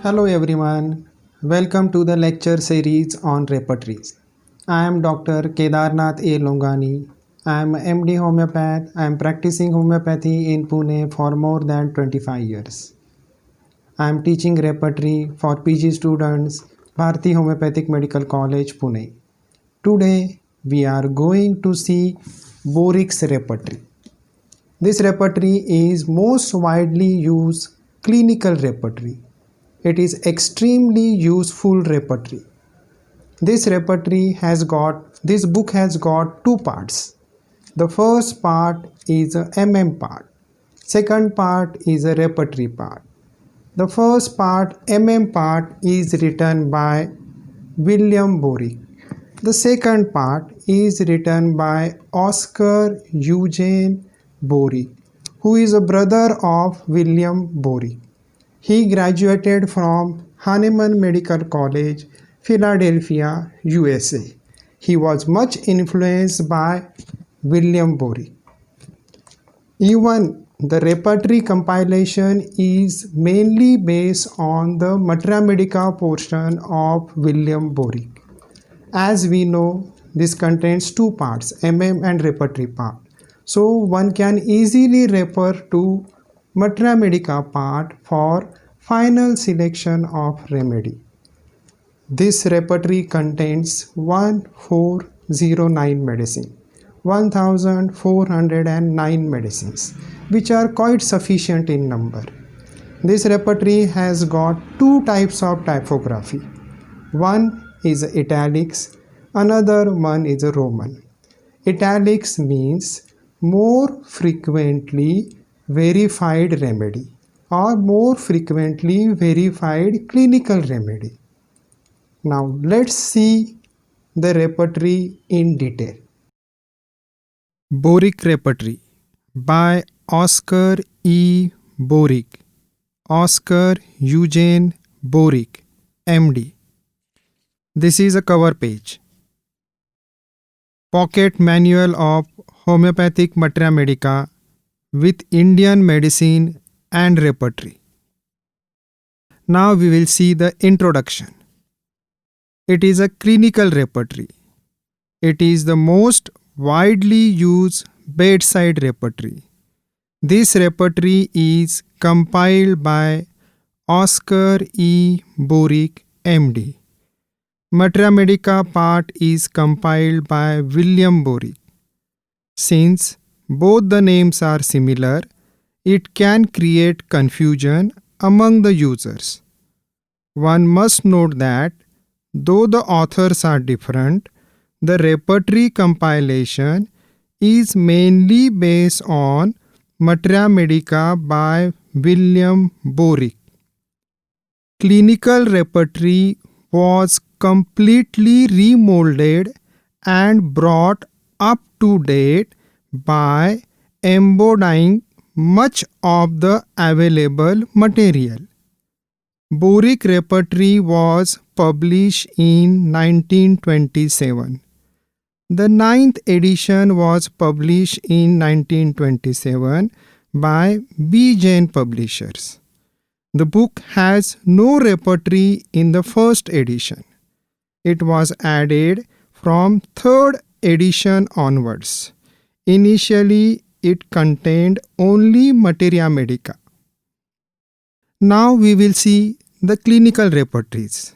Hello everyone, welcome to the lecture series on repertories. I am Dr. Kedarnath A. Longani. I am MD homeopath. I am practicing homeopathy in Pune for more than 25 years. I am teaching repertory for PG students, Bharati Homeopathic Medical College, Pune. Today we are going to see Boericke Repertory. This repertory is most widely used clinical repertory. It is extremely useful repertory. This book has got two parts. The first part is a MM part. Second part is a repertory part. The first part, MM part, is written by William Boericke. The second part is written by Oscar Eugene Boericke, who is a brother of William Boericke. He graduated from Hahnemann Medical College, Philadelphia, USA. He was much influenced by William Boericke. Even the repertory compilation is mainly based on the Materia Medica portion of William Boericke. As we know, this contains two parts, MM and repertory part. So one can easily refer to Materia Medica part for final selection of remedy. This repertory contains 1409 medicine, 1409 medicines, which are quite sufficient in number. This repertory has got two types of typography. One is italics, another one is a Roman. Italics means more frequently verified remedy or more frequently verified clinical remedy. Now let's see the repertory in detail. Boericke Repertory by Oscar E. Boericke, Oscar Eugene Boericke, MD. This is a cover page. Pocket Manual of Homeopathic Materia Medica with Indian Medicine and Repertory. Now we will see the introduction. It is a clinical repertory. It is the most widely used bedside repertory. This repertory is compiled by Oscar E. Boericke, MD. Materia Medica part is compiled by William Boericke. Since both the names are similar, it can create confusion among the users. One must note that though the authors are different, the repertory compilation is mainly based on Materia Medica by William Boericke. Clinical repertory was completely remolded and brought up to date by embodying much of the available material. Boericke Repertory was published in 1927. The 9th edition was published in 1927 by B. Jain Publishers. The book has no repertory in the first edition. It was added from 3rd edition onwards. Initially, it contained only Materia Medica. Now we will see the clinical repertories.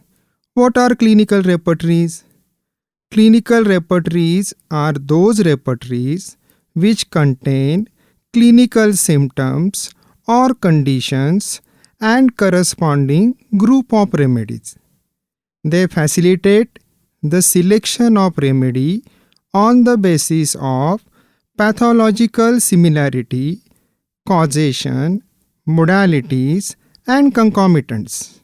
What are clinical repertories? Clinical repertories are those repertories which contain clinical symptoms or conditions and corresponding group of remedies. They facilitate the selection of remedy on the basis of pathological similarity, causation, modalities, and concomitants.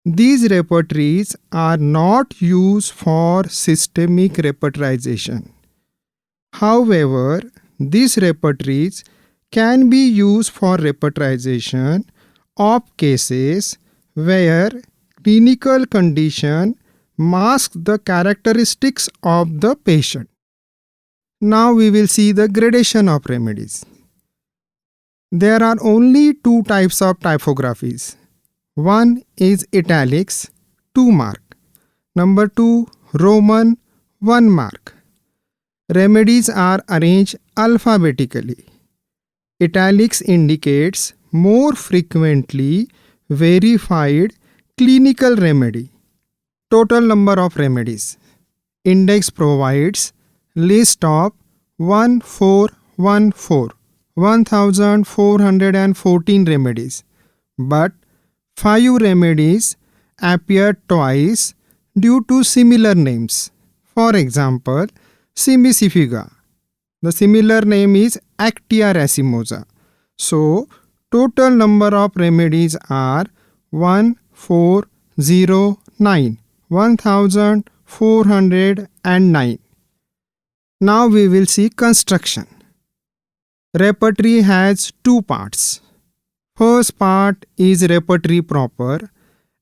These repertories are not used for systemic repertorization. However, these repertories can be used for repertorization of cases where clinical condition masks the characteristics of the patient. Now we will see the gradation of remedies. There are only two types of typographies. 1 is italics, 2 mark. Number 2, Roman, 1 mark. Remedies are arranged alphabetically. Italics indicates more frequently verified clinical remedy. Total number of remedies. Index provides list of 1414 remedies, but 5 remedies appear twice due to similar names. For example, Simicifuga. The similar name is Actia racemosa. So, total number of remedies are 1409. Now we will see construction. Repertory has 2 parts. First part is repertory proper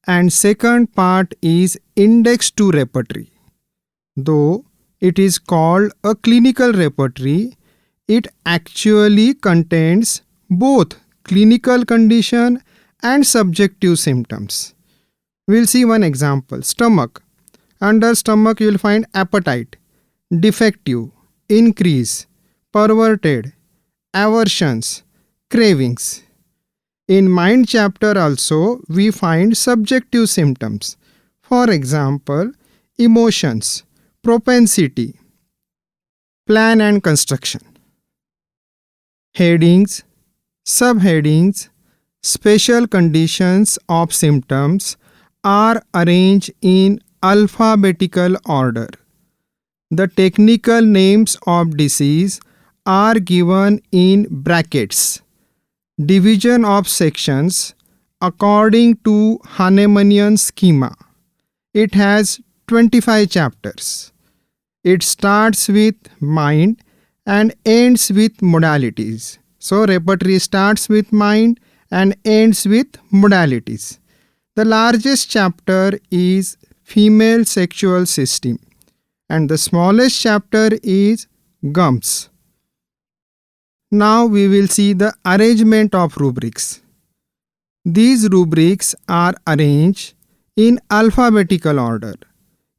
and second part is index to repertory. Though it is called a clinical repertory, it actually contains both clinical condition and subjective symptoms. We'll see one example. Stomach. Under stomach you will find appetite, defective, increase, perverted, aversions, cravings. In mind chapter also we find subjective symptoms. For example, emotions, propensity. Plan and construction. Headings, subheadings, special conditions of symptoms are arranged in alphabetical order. The technical names of disease are given in brackets. Division of sections according to Hahnemannian schema. It has 25 chapters. It starts with mind and ends with modalities. So, repertory starts with mind and ends with modalities. The largest chapter is female sexual system and the smallest chapter is gums. Now we will see the arrangement of rubrics. These rubrics are arranged in alphabetical order.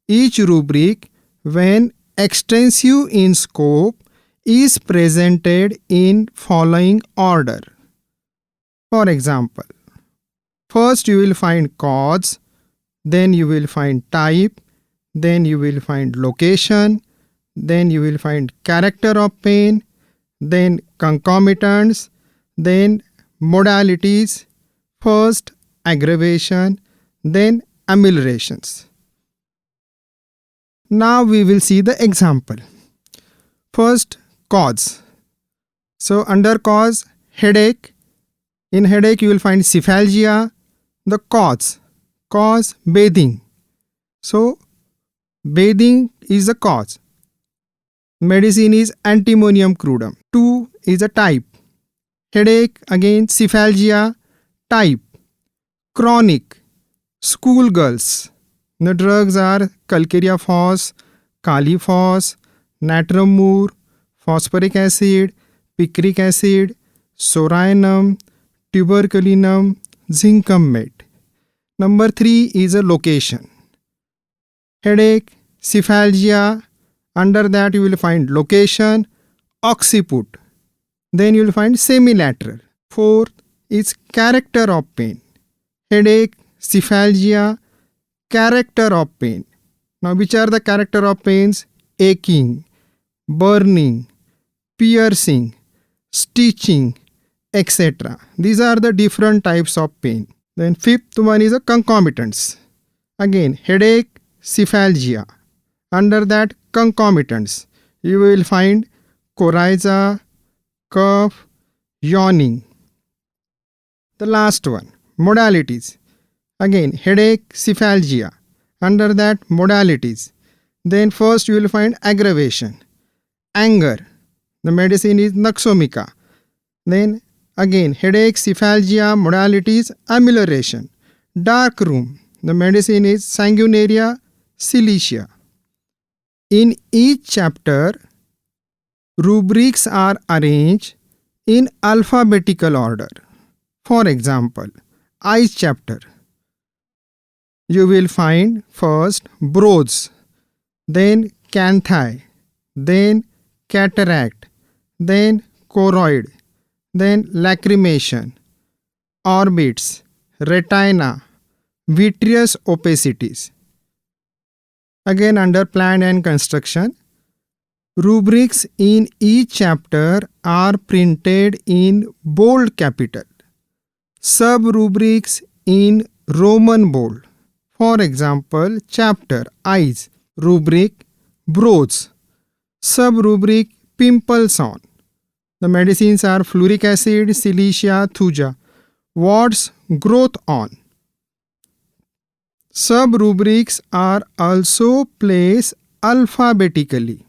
Each rubric, when extensive in scope, is presented in following order. For example, first you will find cause, then you will find type, then you will find location, then you will find character of pain, then concomitants, then modalities, first aggravation, then ameliorations. Now we will see the example. First, cause. So under cause, headache. In headache you will find cephalgia. The cause, bathing. So bathing is the cause. Medicine is antimonium crudum. 2 is a type. Headache, again cephalgia, type. Chronic, schoolgirls. The drugs are calcarea phos, caliphos, natrum mur, phosphoric acid, picric acid, soranum, tuberculinum, zincum met. Number 3 is a location. Headache, cephalgia. Under that you will find location, occiput. Then you will find semilateral. 4th is character of pain. Headache, cephalgia, character of pain. Now which are the character of pains? Aching, burning, piercing, stitching, etc. These are the different types of pain. Then 5th one is a concomitants. Again headache, cephalgia. Under that concomitants you will find coryza, cough, yawning. The last one, modalities. Again headache, cephalgia. Under that modalities. Then first you will find aggravation, anger. The medicine is Naxomica. Then again headache, cephalgia, modalities, amelioration. Dark room. The medicine is Sanguinaria Cilicia. In each chapter, rubrics are arranged in alphabetical order. For example, eyes chapter. you will find first broads, then canthi, then cataract, then choroid, then lacrimation, orbits, retina, vitreous opacities. Again, under plan and construction, rubrics in each chapter are printed in bold capital. Sub-rubrics in Roman bold. For example, chapter eyes, rubric broads, sub-rubric pimples on. The medicines are fluoric acid, silicea, thuja. Warts, growth on. Sub-rubrics are also placed alphabetically.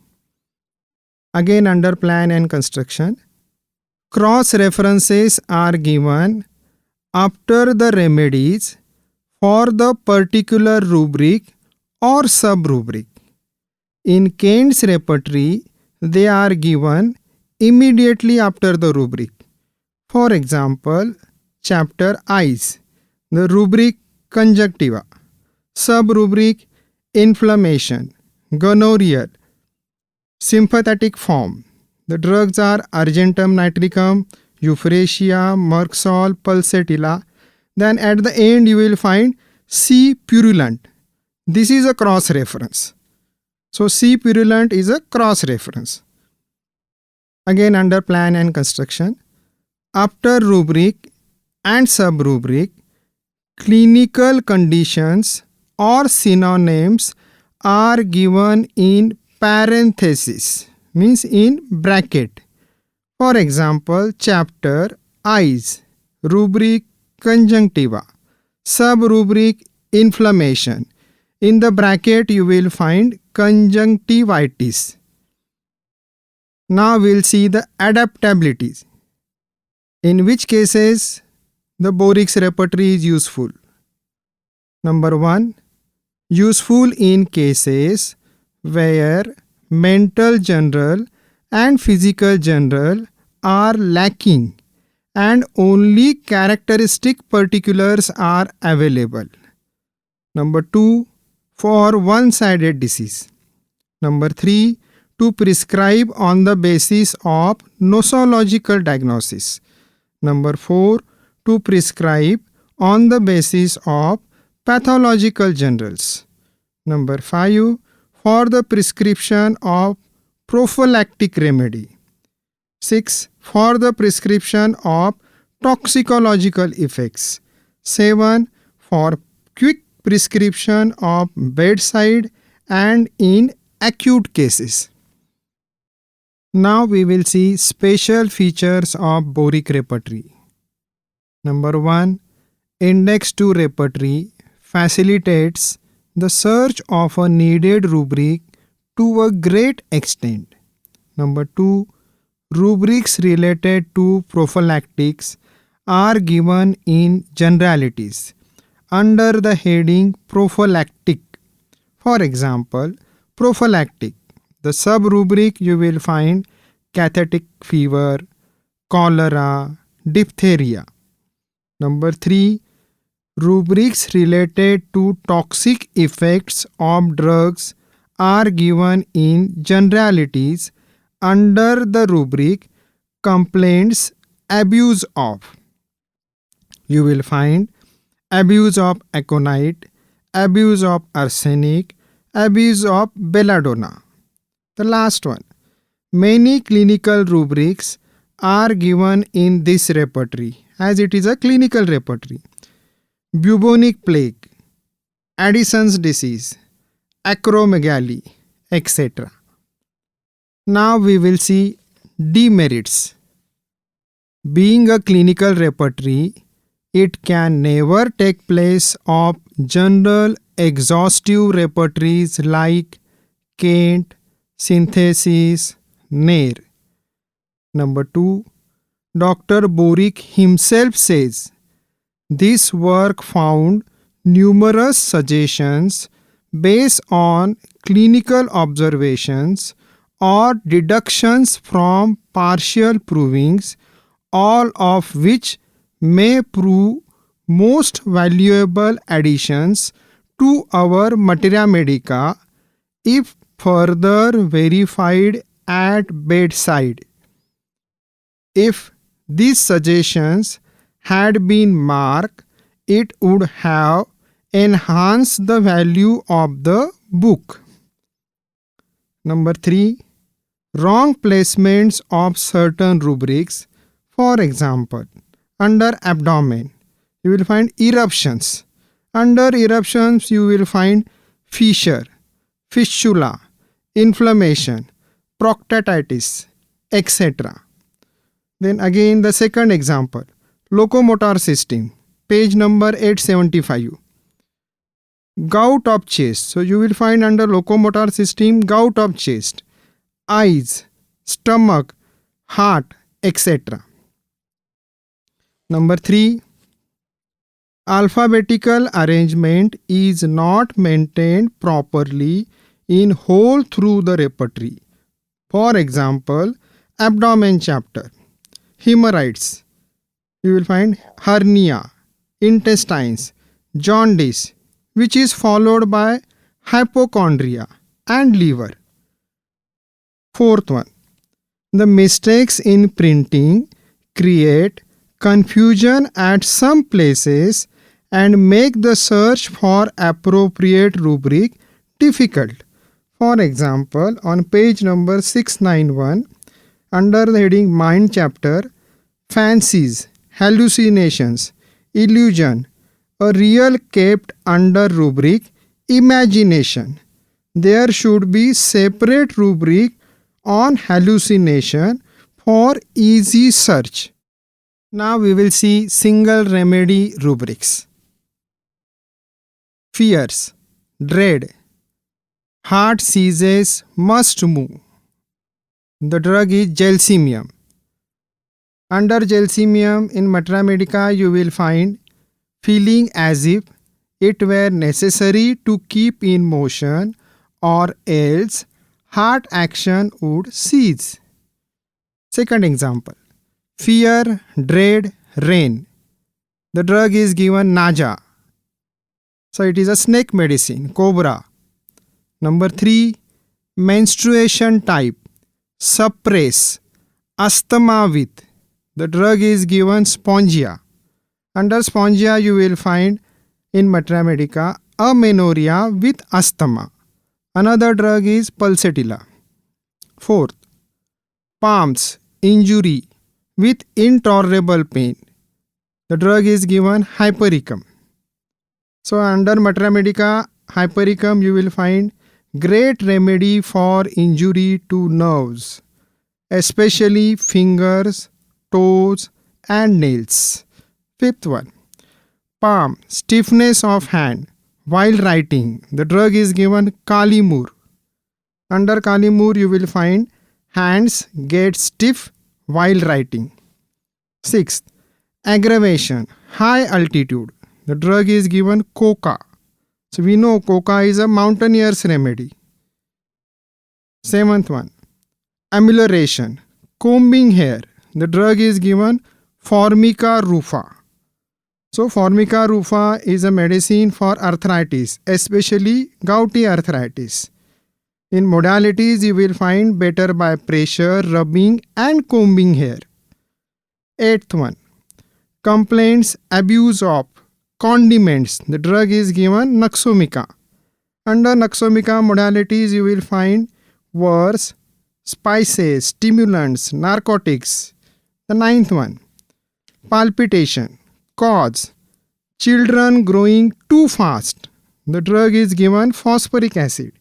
Again, under plan and construction, cross references are given after the remedies for the particular rubric or sub-rubric. In Kent's repertory, they are given immediately after the rubric. For example, chapter eyes, the rubric conjunctiva, sub-rubric inflammation, gonorrhea, sympathetic form. The drugs are argentum nitricum, euphrasia, merxol, pulsatilla. Then at the end you will find C. purulent. This is a cross reference. So C. purulent is a cross reference. Again, under plan and construction, after rubric and sub-rubric, clinical conditions or synonyms are given in parenthesis, means in bracket. For example, chapter eyes, rubric conjunctiva, sub-rubric inflammation. In the bracket you will find conjunctivitis. Now we'll see the adaptabilities, in which cases the Boericke repertory is useful. Number 1. Useful in cases where mental general and physical general are lacking and only characteristic particulars are available. Number 2. For one-sided disease. Number 3. To prescribe on the basis of nosological diagnosis. Number 4. To prescribe on the basis of pathological generals. Number 5. For the prescription of prophylactic remedy. 6. For the prescription of toxicological effects. 7. For quick prescription of bedside and in acute cases. Now we will see special features of Boericke repertory. Number 1. Index to repertory facilitates the search of a needed rubric to a great extent. Number 2. Rubrics related to prophylactics are given in generalities under the heading prophylactic. For example, prophylactic. The sub-rubric you will find cathetic fever, cholera, diphtheria. Number 3. Rubrics related to toxic effects of drugs are given in generalities under the rubric complaints abuse of. You will find abuse of aconite, abuse of arsenic, abuse of belladonna. The last one. Many clinical rubrics are given in this repertory as it is a clinical repertory. Bubonic plague, Addison's disease, acromegaly, etc. Now we will see demerits. Being a clinical repertory, it can never take place of general exhaustive repertories like Kent, Synthesis, Nair. Number 2. Dr. Boericke himself says, this work found numerous suggestions based on clinical observations or deductions from partial provings, all of which may prove most valuable additions to our Materia Medica if further verified at bedside. If these suggestions had been marked, it would have enhanced the value of the book. Number 3. Wrong placements of certain rubrics. For example, under abdomen, you will find eruptions. Under eruptions, you will find fissure, fistula, inflammation, proctitis, etc. Then again the second example, locomotor system, page number 875. Gout of chest. So you will find under locomotor system gout of chest, eyes, stomach, heart, etc. Number 3. Alphabetical arrangement is not maintained properly in whole through the repertory. For example, abdomen chapter, hemorrhoids, you will find hernia, intestines, jaundice, which is followed by hypochondria and liver. Fourth one, the mistakes in printing create confusion at some places and make the search for appropriate rubric difficult. For example, on page number 691, under the heading Mind chapter, fancies, hallucinations, illusion, a real kept under rubric Imagination. There should be separate rubric on hallucination for easy search. Now we will see single remedy rubrics. Fears, dread, heart seizes, must move. The drug is gelsemium. Under gelsemium in Materia Medica you will find feeling as if it were necessary to keep in motion or else heart action would cease. Second example, fear, dread, rain. The drug is given Naja. So it is a snake medicine, cobra. Number 3, menstruation type, suppress, asthma with. The drug is given Spongia. Under Spongia you will find in Materia Medica amenorrhea with asthma. Another drug is Pulsatilla. Fourth, palms, injury with intolerable pain. The drug is given Hypericum. So under Materia Medica Hypericum you will find great remedy for injury to nerves, especially fingers, toes and nails. Fifth one, palm, stiffness of hand while writing. The drug is given Kalimur. Under Kalimur you will find hands get stiff while writing. Sixth, aggravation, high altitude. The drug is given Coca. So we know Coca is a mountaineer's remedy. Seventh one, amelioration, combing hair. The drug is given Formica rufa. So Formica rufa is a medicine for arthritis, especially gouty arthritis. In modalities you will find better by pressure, rubbing and combing hair. Eighth one, complaints, abuse of condiments. The drug is given Naxomica. Under Naxomica modalities you will find worse, spices, stimulants, narcotics. The ninth one, palpitation, cause, children growing too fast. The drug is given phosphoric acid.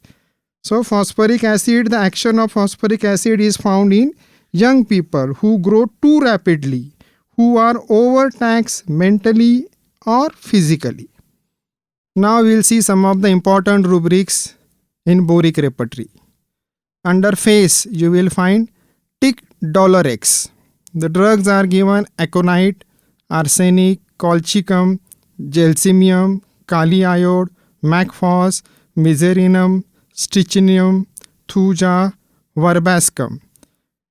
So phosphoric acid, the action of phosphoric acid is found in young people who grow too rapidly, who are overtaxed mentally or physically. Now we will see some of the important rubrics in Boericke Repertory. Under face you will find tic dolorex. The drugs are given aconite, arsenic, colchicum, gelsemium, kali iode, macphos, miserinum, strychnium, thuja, verbascum.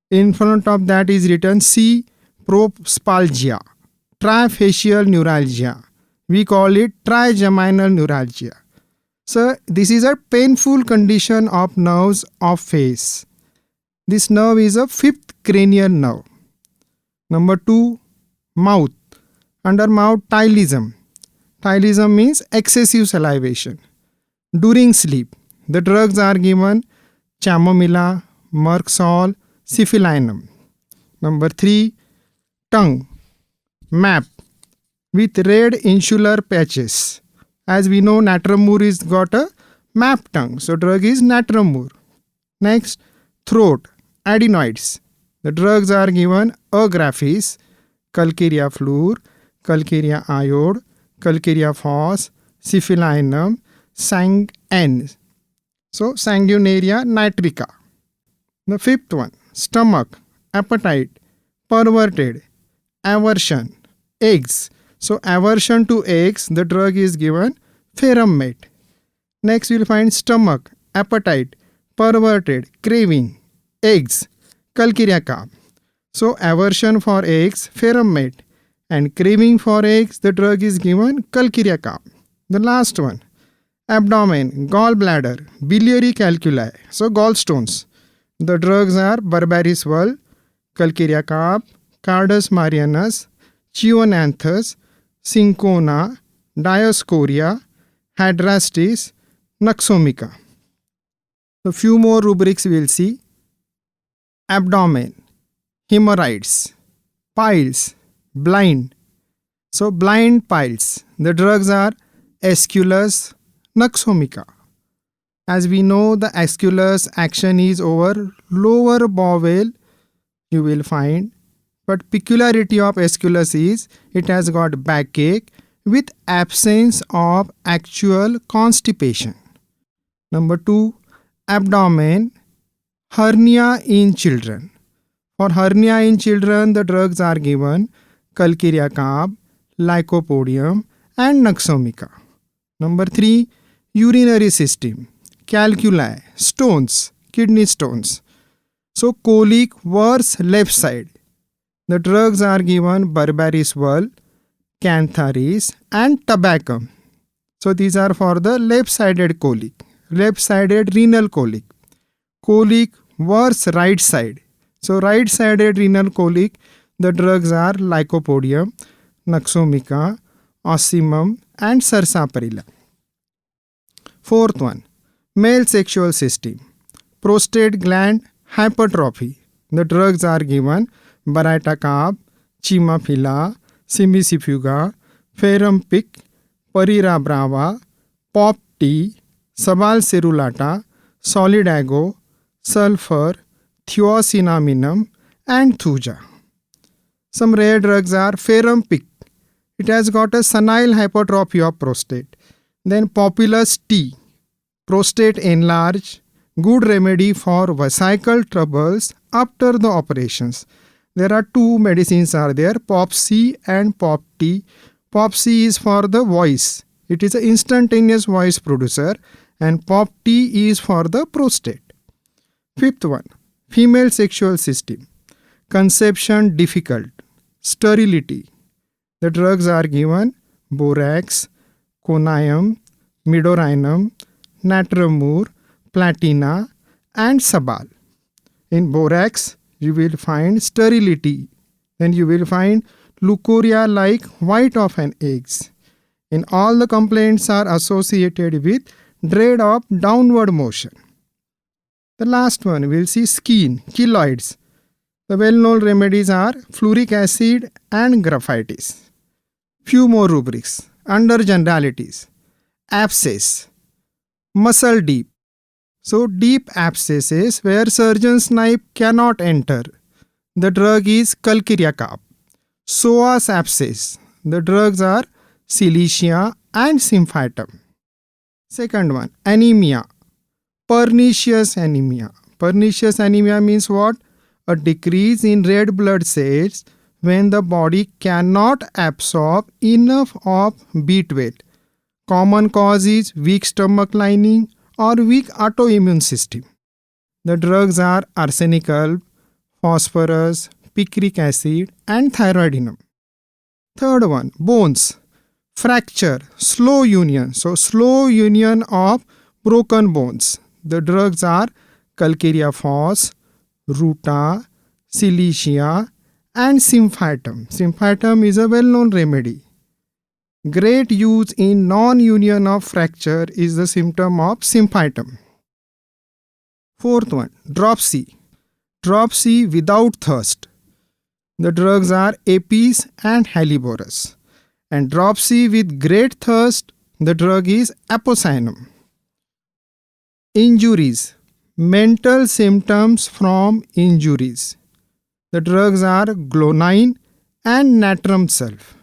In front of that is written C. propspalgia, trifacial neuralgia. We call it trigeminal neuralgia. So this is a painful condition of nerves of face. This nerve is a fifth cranial nerve. Number 2, mouth. Under mouth, tylism. Tylism means excessive salivation. During sleep, the drugs are given chamomilla, merxol, sifilinum. Number 3, tongue. Map with red insular patches. As we know, natramur is got a map tongue. So drug is natramur. Next, throat. Adenoids. The drugs are given agraphis, calcarea fluor, calcarea iode, calcarea phos, sifilinum, sang-N. So sanguinaria nitrica. The fifth one, stomach, appetite, perverted, aversion, eggs. So aversion to eggs, the drug is given ferrumate. Next we will find stomach, appetite, perverted, craving, eggs, calcarea carb. So aversion for eggs, ferrumate, and craving for eggs, the drug is given calcarea carb. The last one, abdomen, gallbladder, biliary calculi, so gallstones. The drugs are berberisol, calcarea carb, cardus marianus, chionanthus, cinchona, dioscorea, hydrastis, nuxomica. A few more rubrics we will see. Abdomen, hemorrhoids, piles, blind. So blind piles. The drugs are Aesculus, nuxomica. As we know, the Aesculus action is over lower bowel, you will find. But peculiarity of Aesculus is it has got backache with absence of actual constipation. Number 2, abdomen, hernia in children. For hernia in children, the drugs are given calcarea carb, lycopodium, and nuxomica. Number 3, urinary system, calculi, stones, kidney stones. So colic worse left side. The drugs are given berberisol, cantharis, and tabacum. So these are for the left-sided colic, left-sided renal colic. Colic worse right side. So right-sided renal colic, the drugs are lycopodium, nuxomica, osimum, and sarsaparilla. Fourth one, male sexual system, prostate gland hypertrophy. The drugs are given Boericke, Chimafila, Simicifuga, Ferrum pic, Parira brava, Pop T, Sabal cerulata, Solidago, sulfur, thiocinaminum, and thuja. Some rare drugs are Ferrum pic. It has got a senile hypertrophy of prostate. Then Populus T, prostate enlarged, good remedy for vesical troubles after the operations. There are two medicines are there, Pop C and Pop T. Pop C is for the voice. It is an instantaneous voice producer, and Pop T is for the prostate. Fifth one, female sexual system, conception difficult, sterility. The drugs are given borax, conium, midorinum, natramur, platina, and sabal. In borax, you will find sterility. Then you will find leucorrhea like white of an eggs. In all the complaints are associated with dread of downward motion. The last one we will see skin, keloids. The well-known remedies are fluoric acid and graphitis. Few more rubrics. Under generalities, abscess, muscle deep. So deep abscesses where surgeon's knife cannot enter. The drug is calcarea carb. Psoas abscess. The drugs are Cilicia and Symphytum. Second one, anemia. Pernicious anemia. Pernicious anemia means what? A decrease in red blood cells when the body cannot absorb enough of B12. Common cause is weak stomach lining or weak autoimmune system. The drugs are arsenical, phosphorus, picric acid, and thyroidinum. Third one, bones. Fracture, slow union. So slow union of broken bones. The drugs are Calcarea fos, Ruta, Cilicia and Symphytum. Symphytum is a well-known remedy. Great use in non-union of fracture is the symptom of Symphytum. Fourth one, dropsy. Dropsy without thirst. The drugs are Apis and Hellebores. And dropsy with great thirst, the drug is Apocyinum. Injuries. Mental symptoms from injuries. The drugs are Glonine and Natrum sulf.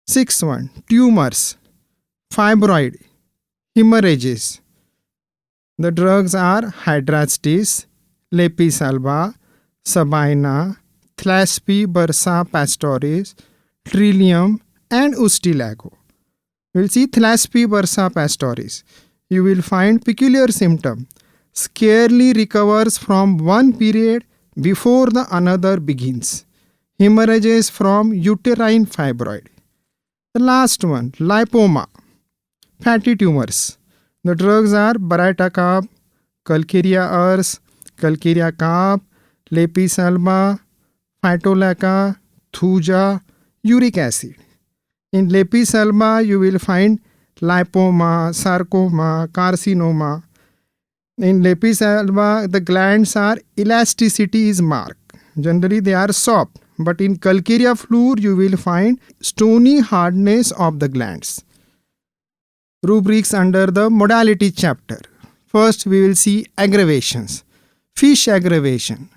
Sixth one, tumors, fibroid, hemorrhages. The drugs are Hydrastis, Lepisalva, Sabina, Thlaspi bursa pastoris, Trillium and Ustilago. We'll see Thlaspi bursa pastoris. You will find peculiar symptom. Scarcely recovers from one period before the another begins. Hemorrhages from uterine fibroid. The last one, lipoma, fatty tumors. The drugs are Baratacab, Calcarea urs, Calcarea carb, Lepisalva, Phytolaca, Thuja, uric acid. In Lepisalva, you will find lipoma, sarcoma, carcinoma. In Lepisalva, the glands are elasticity is marked. Generally, they are soft. But in Calcarea fluor, you will find stony hardness of the glands. Rubrics under the modality chapter. First, we will see aggravations. Fish aggravation.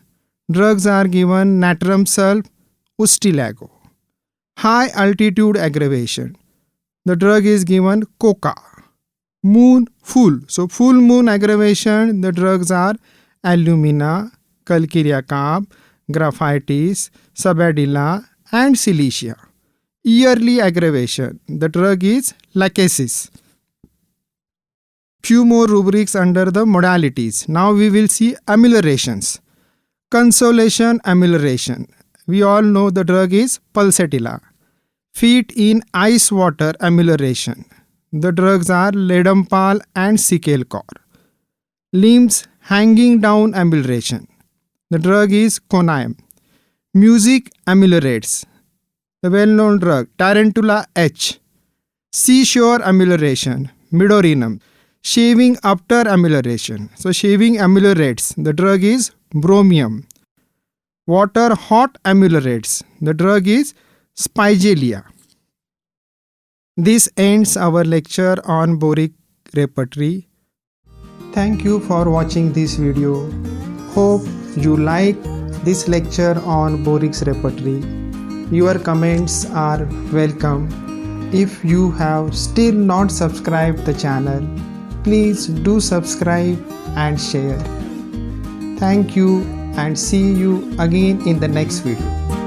Drugs are given Natrum sulf, Ustilago. High altitude aggravation. The drug is given Coca. Moon, full. So full moon aggravation, the drugs are Alumina, Calcarea carb, Graphitis, Sabadilla and Cilicia. Yearly aggravation, the drug is Lachesis. Few more rubrics under the modalities. Now we will see ameliorations. Consolation amelioration. We all know the drug is Pulsatilla. Feet in ice water amelioration. The drugs are Ledampal and Sicalcor. Limbs hanging down amelioration. The drug is Conium. Music ameliorates. The well-known drug Tarantula H. Seashore amelioration. Midorinum. Shaving after amelioration. So shaving ameliorates. The drug is Bromium. Water hot ameliorates. The drug is Spigelia. This ends our lecture on Boericke Repertory. Thank you for watching this video. Hope you like this lecture on Boericke Repertory. Your comments are welcome. If you have still not subscribed the channel, please do subscribe and share. Thank you and see you again in the next video.